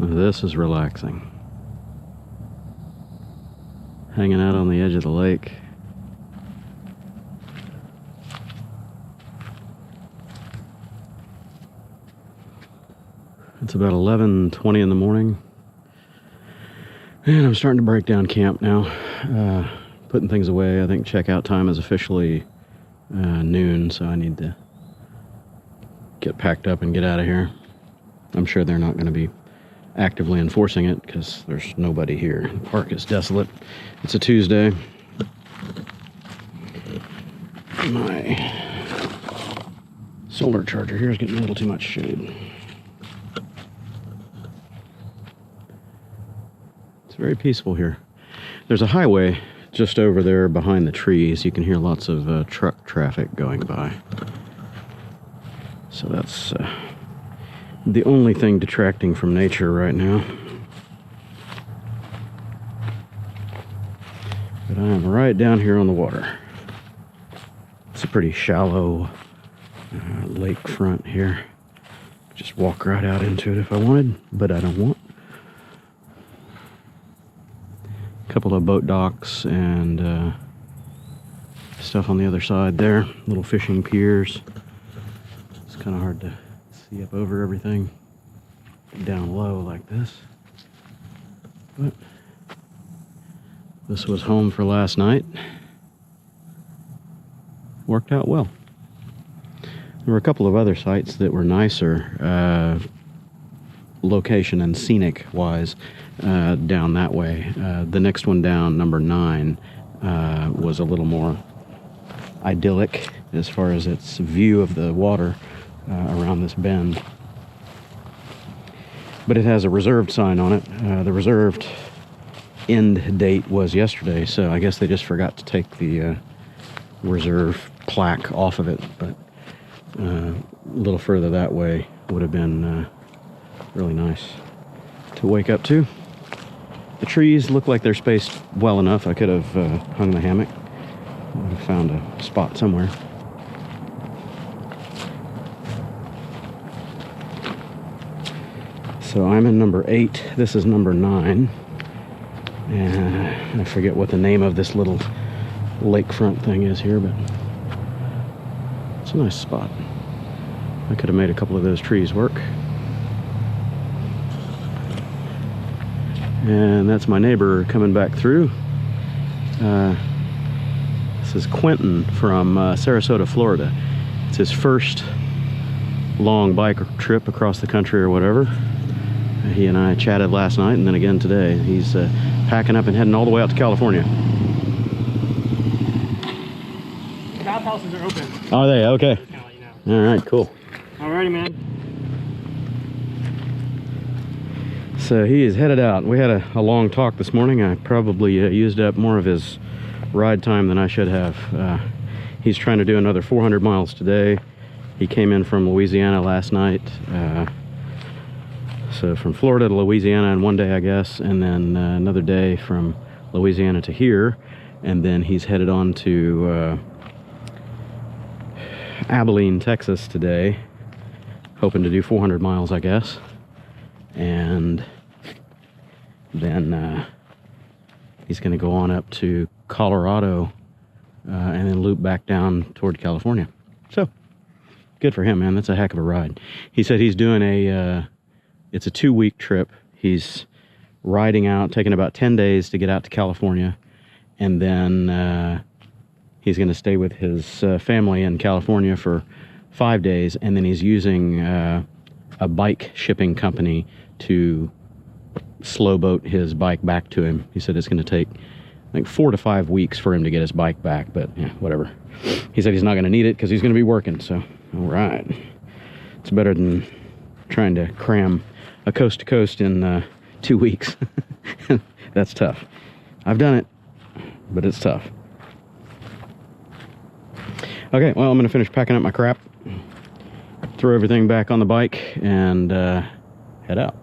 This is relaxing. Hanging out on the edge of the lake. It's about 11:20 in the morning. And I'm starting to break down camp now. Putting things away. I think checkout time is officially noon, so I need to get packed up and get out of here. I'm sure they're not going to be actively enforcing it because there's nobody here. The park is desolate. It's a Tuesday. My solar charger here is getting a little too much shade. It's very peaceful here. There's a highway just over there behind the trees. You can hear lots of truck traffic going by. So that's the only thing detracting from nature right now. But I am right down here on the water. It's a pretty shallow lakefront here. Just walk right out into it if I wanted, but I don't want. A couple of boat docks and stuff on the other side there. Little fishing piers. It's kind of hard to see up over everything down low like this. But this was home for last night. Worked out well. There were a couple of other sites that were nicer location and scenic wise down that way. The next one down, number 9, was a little more idyllic as far as its view of the water around this bend. But it has a reserved sign on it. The reserved end date was yesterday, so I guess they just forgot to take the reserve plaque off of it. But a little further that way would have been really nice to wake up to. The trees look like they're spaced well enough. I could have hung the hammock. I would have found a spot somewhere. So I'm in number 8. This is number 9. And I forget what the name of this little lakefront thing is here, but it's a nice spot. I could have made a couple of those trees work. And that's my neighbor coming back through. This is Quinten from Sarasota, Florida. It's his first long bike trip across the country or whatever. He and I chatted last night and then again today. He's packing up and heading all the way out to California. The bathhouses are open. Are they? Okay. Just kinda let you know. All right, cool. Alrighty, man. So he is headed out. We had a long talk this morning. I probably used up more of his ride time than I should have. He's trying to do another 400 miles today. He came in from Louisiana last night. So from Florida to Louisiana in one day, I guess, and then another day from Louisiana to here, and then he's headed on to Abilene, Texas today, hoping to do 400 miles, I guess, and then he's going to go on up to Colorado and then loop back down toward California. So good for him, man. That's a heck of a ride. He said he's doing it's a 2-week trip. He's riding out, taking about 10 days to get out to California, and then he's going to stay with his family in California for 5 days, and then he's using a bike shipping company to slow boat his bike back to him. He said it's going to take, I think, 4 to 5 weeks for him to get his bike back, but yeah, whatever. He said he's not going to need it because he's going to be working, so all right. It's better than trying to cram a coast to coast in 2 weeks. That's tough. I've done it, but it's tough. Okay, well, I'm going to finish packing up my crap, throw everything back on the bike, and head out.